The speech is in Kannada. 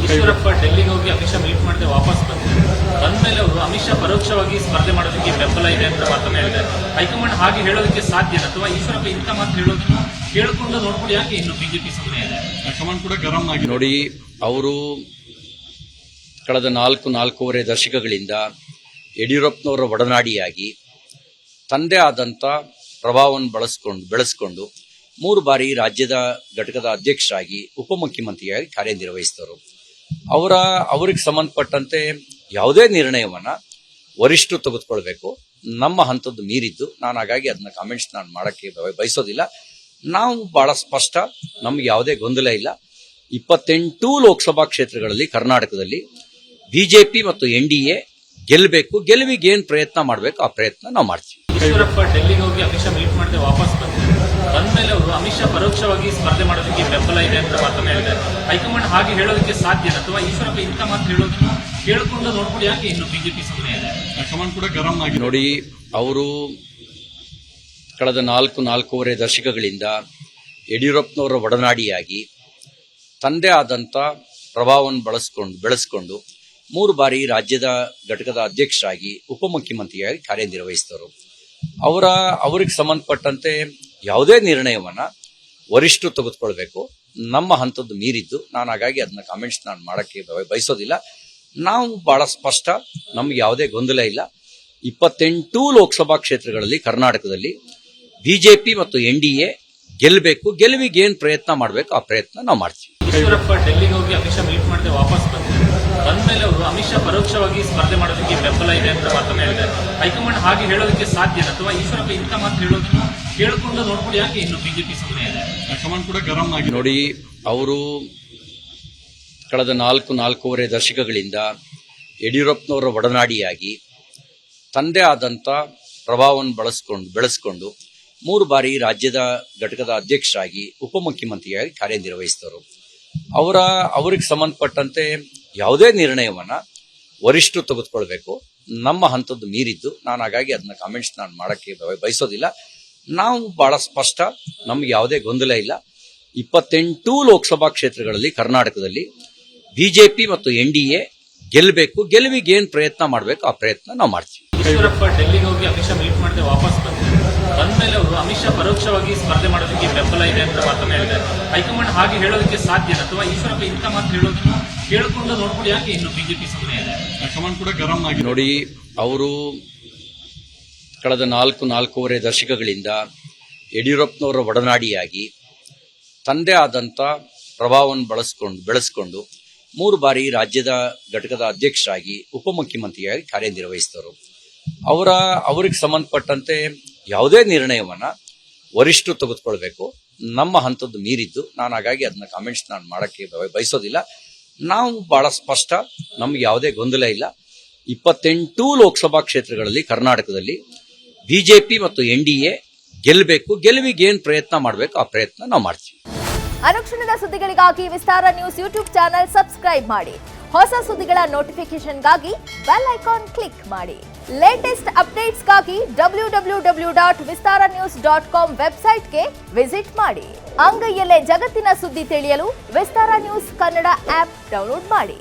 ಈಶ್ವರಪ್ಪ ಡೆಲ್ಲಿಗೆ ಹೋಗಿ ಅಮಿತ್ ಶಾ ಮೀಟ್ ಮಾಡದೆ ವಾಪಸ್ ಬಂದ್ಮೇಲೆ ಅವರು ಅಮಿತ್ ಶಾ ಪರೋಕ್ಷವಾಗಿ ಸ್ಪರ್ಧೆ ಮಾಡೋದಕ್ಕೆ ಬೆಂಬಲ ಇದೆ ಅಂತ ಮಾತನ್ನ ಹೇಳಿದ್ದಾರೆ. ಹೈಕಮಾಂಡ್ ಹಾಗೆ ಹೇಳೋದಕ್ಕೆ ಸಾಧ್ಯ ಅಥವಾ ಈಶ್ವರಪ್ಪ ಇಂಥ ಮಾತು ಹೇಳೋದನ್ನು ಕೇಳಿಕೊಂಡು ನೋಡ್ಕೊಂಡು ಯಾಕೆ ಇನ್ನು ಬಿಜೆಪಿ ಸುಮ್ಮನೆ ಇದೆ? ಹೈಕಮಾಂಡ್ ಕೂಡ ಗರಂ ಆಗಿದೆ ನೋಡಿ. ಅವರು ಕಳೆದ ನಾಲ್ಕೂವರೆ ದಶಕಗಳಿಂದ ಯಡಿಯೂರಪ್ಪನವರ ಒಡನಾಡಿಯಾಗಿ ತಂದೆ ಆದಂಥ ಪ್ರಭಾವವನ್ನು ಬೆಳೆಸ್ಕೊಂಡು 3 ಬಾರಿ ರಾಜ್ಯದ ಘಟಕದ ಅಧ್ಯಕ್ಷರಾಗಿ ಉಪಮುಖ್ಯಮಂತ್ರಿಯಾಗಿ ಕಾರ್ಯನಿರ್ವಹಿಸಿದವರು. ಅವ್ರಿಗೆ ಸಂಬಂಧಪಟ್ಟಂತೆ ಯಾವುದೇ ನಿರ್ಣಯವನ್ನ ವರಿಷ್ಠರು ತೆಗೆದುಕೊಳ್ಬೇಕು. ನಮ್ಮ ಹಂತದ್ದು ಮೀರಿದ್ದು ನಾನು ಹಾಗಾಗಿ ಅದನ್ನ ಕಾಮೆಂಟ್ಸ್ ಮಾಡಕ್ಕೆ ಬಯಸೋದಿಲ್ಲ. ನಾವು ಬಹಳ ಸ್ಪಷ್ಟ, ನಮ್ಗೆ ಯಾವುದೇ ಗೊಂದಲ ಇಲ್ಲ. 28 ಲೋಕಸಭಾ ಕ್ಷೇತ್ರಗಳಲ್ಲಿ ಕರ್ನಾಟಕದಲ್ಲಿ ಬಿಜೆಪಿ ಮತ್ತು NDA ಗೆಲ್ಲಬೇಕು. ಗೆಲುವಿಗೆ ಏನ್ ಪ್ರಯತ್ನ ಮಾಡಬೇಕು ಆ ಪ್ರಯತ್ನ ನಾವು ಮಾಡ್ತೀವಿ. ಈಶ್ವರಪ್ಪ ಡೆಲ್ಲಿಗೆ ಹೋಗಿ ಅಮಿತ್ ಶಾ ಮೀಟ್ ಮಾಡದೆ ವಾಪಸ್ ಬಂದ್ಮೇಲೆ ಅವರು ಅಮಿತ್ ಶಾ ಪರೋಕ್ಷವಾಗಿ ಸ್ಪರ್ಧೆ ಮಾಡೋದಕ್ಕೆ ಬೆಂಬಲ ಇದೆ ಅಂತ ಮಾತನ್ನ ಹೇಳಿದ್ದಾರೆ. ಹೈಕಮಾಂಡ್ ಹಾಗೆ ಹೇಳೋದಕ್ಕೆ ಸಾಧ್ಯ ಅಥವಾ ಈಶ್ವರಪ್ಪ ಇಂಥ ಮಾತು ಹೇಳೋದನ್ನು ಕೇಳಿಕೊಂಡು ನೋಡ್ಕೊಂಡು ಯಾಕೆ ಇನ್ನು ಬಿಜೆಪಿ ಸುಮ್ಮನೆ ಇದೆ? ಹೈಕಮಾಂಡ್ ಕೂಡ ಗರಂ ಆಗಿದೆ ನೋಡಿ. ಅವರು ಕಳೆದ ನಾಲ್ಕೂವರೆ ದಶಕಗಳಿಂದ ಯಡಿಯೂರಪ್ಪನವರ ಒಡನಾಡಿಯಾಗಿ ತಂದೆ ಆದಂಥ ಪ್ರಭಾವವನ್ನು ಬೆಳೆಸ್ಕೊಂಡು 3 ಬಾರಿ ರಾಜ್ಯದ ಘಟಕದ ಅಧ್ಯಕ್ಷರಾಗಿ ಉಪಮುಖ್ಯಮಂತ್ರಿಯಾಗಿ ಕಾರ್ಯನಿರ್ವಹಿಸಿದವರು. ಅವ್ರಿಗೆ ಸಂಬಂಧಪಟ್ಟಂತೆ ಯಾವುದೇ ನಿರ್ಣಯವನ್ನ ವರಿಷ್ಠರು ತೆಗೆದುಕೊಳ್ಬೇಕು. ನಮ್ಮ ಹಂತದ್ದು ಮೀರಿದ್ದು ನಾನು ಹಾಗಾಗಿ ಅದನ್ನ ಕಾಮೆಂಟ್ಸ್ ಮಾಡಕ್ಕೆ ಬಯಸೋದಿಲ್ಲ. ನಾವು ಬಹಳ ಸ್ಪಷ್ಟ, ನಮ್ಗೆ ಯಾವುದೇ ಗೊಂದಲ ಇಲ್ಲ. 28 ಲೋಕಸಭಾ ಕ್ಷೇತ್ರಗಳಲ್ಲಿ ಕರ್ನಾಟಕದಲ್ಲಿ ಬಿಜೆಪಿ ಮತ್ತು NDA ಗೆಲ್ಲಬೇಕು. ಗೆಲುವಿಗೆ ಏನ್ ಪ್ರಯತ್ನ ಮಾಡಬೇಕು ಆ ಪ್ರಯತ್ನ ನಾವು ಮಾಡ್ತೀವಿ. ಈಶ್ವರಪ್ಪ ಡೆಲ್ಲಿಗೆ ಹೋಗಿ ಅಮಿತ್ ಶಾ ಮೀಟ್ ಮಾಡದೆ ವಾಪಸ್ ಬಂದ್ಮೇಲೆ ಅವರು ಅಮಿತ್ ಶಾ ಪರೋಕ್ಷವಾಗಿ ಸ್ಪರ್ಧೆ ಮಾಡೋದಕ್ಕೆ ಬೆಂಬಲ ಇದೆ ಅಂತ ಮಾತನ್ನ ಹೇಳಿದ್ದಾರೆ. ಹೈಕಮಾಂಡ್ ಹಾಗೆ ಹೇಳೋದಕ್ಕೆ ಸಾಧ್ಯ ಅಥವಾ ಈಶ್ವರಪ್ಪ ಇಂಥ ಮಾತು ಹೇಳೋದನ್ನು ಕೇಳಿಕೊಂಡು ನೋಡ್ಕೊಂಡು ಯಾಕೆ ಇನ್ನು ಬಿಜೆಪಿ ಸುಮ್ಮನೆ ಇದೆ? ಹೈಕಮಾಂಡ್ ಕೂಡ ಗರಂ ಆಗಿದೆ ನೋಡಿ. ಅವರು ಕಳೆದ ನಾಲ್ಕೂವರೆ ದಶಕಗಳಿಂದ ಯಡಿಯೂರಪ್ಪನವರ ಒಡನಾಡಿಯಾಗಿ ತಂದೆ ಆದಂಥ ಪ್ರಭಾವವನ್ನು ಬೆಳೆಸ್ಕೊಂಡು 3 ಬಾರಿ ರಾಜ್ಯದ ಘಟಕದ ಅಧ್ಯಕ್ಷರಾಗಿ ಉಪಮುಖ್ಯಮಂತ್ರಿಯಾಗಿ ಕಾರ್ಯನಿರ್ವಹಿಸಿದವರು. ಅವ್ರಿಗೆ ಸಂಬಂಧಪಟ್ಟಂತೆ ಯಾವುದೇ ನಿರ್ಣಯವನ್ನ ವರಿಷ್ಠರು ತೆಗೆದುಕೊಳ್ಬೇಕು. ನಮ್ಮ ಹಂತದ್ದು ಮೀರಿದ್ದು ನಾನು ಹಾಗಾಗಿ ಅದನ್ನ ಕಾಮೆಂಟ್ಸ್ ಮಾಡಕ್ಕೆ ಬಯಸೋದಿಲ್ಲ. ನಾವು ಬಹಳ ಸ್ಪಷ್ಟ, ನಮ್ಗೆ ಯಾವುದೇ ಗೊಂದಲ ಇಲ್ಲ. 28 ಲೋಕಸಭಾ ಕ್ಷೇತ್ರಗಳಲ್ಲಿ ಕರ್ನಾಟಕದಲ್ಲಿ ಬಿಜೆಪಿ ಮತ್ತು NDA ಗೆಲ್ಲಬೇಕು. ಗೆಲುವಿಗೆ ಏನ್ ಪ್ರಯತ್ನ ಮಾಡಬೇಕು ಆ ಪ್ರಯತ್ನ ನಾವು ಮಾಡ್ತೀವಿ. ಈಶ್ವರಪ್ಪ ಡೆಲ್ಲಿಗೆ ಹೋಗಿ ಅಮಿತ್ ಶಾ ಮೀಟ್ ಮಾಡದೆ ವಾಪಸ್ ಬಂದ್ಮೇಲೆ ಅವರು ಅಮಿತ್ ಶಾ ಪರೋಕ್ಷವಾಗಿ ಸ್ಪರ್ಧೆ ಮಾಡೋದಕ್ಕೆ ಬೆಂಬಲ ಇದೆ ಅಂತ ಮಾತನ್ನ ಹೇಳಿದ್ದಾರೆ. ಹೈಕಮಾಂಡ್ ಹಾಗೆ ಹೇಳೋದಕ್ಕೆ ಸಾಧ್ಯ ಅಥವಾ ಈಶ್ವರಪ್ಪ ಇಂಥ ಮಾತು ಹೇಳೋದನ್ನು ಕೇಳಿಕೊಂಡು ನೋಡ್ಕೊಂಡು ಯಾಕೆ ಇನ್ನು ಬಿಜೆಪಿ ಸುಮ್ಮನೆ ಇದೆ? ಹೈಕಮಾಂಡ್ ಕೂಡ ಗರಂ ಆಗಿದೆ ನೋಡಿ. ಅವರು ಕಳೆದ ನಾಲ್ಕೂವರೆ ದಶಕಗಳಿಂದ ಯಡಿಯೂರಪ್ಪನವರ ಒಡನಾಡಿಯಾಗಿ ತಂದೆ ಆದಂಥ ಪ್ರಭಾವವನ್ನು ಬೆಳೆಸ್ಕೊಂಡು 3 ಬಾರಿ ರಾಜ್ಯದ ಘಟಕದ ಅಧ್ಯಕ್ಷರಾಗಿ ಉಪಮುಖ್ಯಮಂತ್ರಿಯಾಗಿ ಕಾರ್ಯನಿರ್ವಹಿಸಿದವರು. ಅವ್ರಿಗೆ ಸಂಬಂಧಪಟ್ಟಂತೆ ಯಾವುದೇ ನಿರ್ಣಯವನ್ನ ವರಿಷ್ಠರು ತೆಗೆದುಕೊಳ್ಬೇಕು. ನಮ್ಮ ಹಂತದ್ದು ಮೀರಿದ್ದು ನಾನು ಹಾಗಾಗಿ ಅದನ್ನ ಕಾಮೆಂಟ್ಸ್ ಮಾಡಕ್ಕೆ ಬಯಸೋದಿಲ್ಲ. ನಾವು ಬಹಳ ಸ್ಪಷ್ಟ, ನಮ್ಗೆ ಯಾವುದೇ ಗೊಂದಲ ಇಲ್ಲ. 28 ಲೋಕಸಭಾ ಕ್ಷೇತ್ರಗಳಲ್ಲಿ ಕರ್ನಾಟಕದಲ್ಲಿ ಬಿಜೆಪಿ ಮತ್ತು NDA ಗೆಲ್ಲಬೇಕು. ಗೆಲುವಿಗೆ ಏನ್ ಪ್ರಯತ್ನ ಮಾಡಬೇಕು ಆ ಪ್ರಯತ್ನ ನಾವು ಮಾಡ್ತೀವಿ. ಅನುಕ್ಷಣದ ಸುದ್ದಿಗಳಿಗಾಗಿ ವಿಸ್ತಾರ ನ್ಯೂಸ್ ಯೂಟ್ಯೂಬ್ ಚಾನೆಲ್ ಸಬ್ಸ್ಕ್ರೈಬ್ ಮಾಡಿ. ಹೊಸ ಸುದ್ದಿಗಳ ನೋಟಿಫಿಕೇಶನ್ಗಾಗಿ ಬೆಲ್ ಐಕಾನ್ ಕ್ಲಿಕ್ ಮಾಡಿ. ಲೇಟೆಸ್ಟ್ ಅಪ್ಡೇಟ್ಸ್ಗಾಗಿ www.vistaranews.com ವೆಬ್ಸೈಟ್ಗೆ ವಿಸಿಟ್ ಮಾಡಿ. ಅಂಗೈಯಲ್ಲೇ ಜಗತ್ತಿನ ಸುದ್ದಿ ತಿಳಿಯಲು ವಿಸ್ತಾರ ನ್ಯೂಸ್ ಕನ್ನಡ ಆಪ್ ಡೌನ್ಲೋಡ್ ಮಾಡಿ.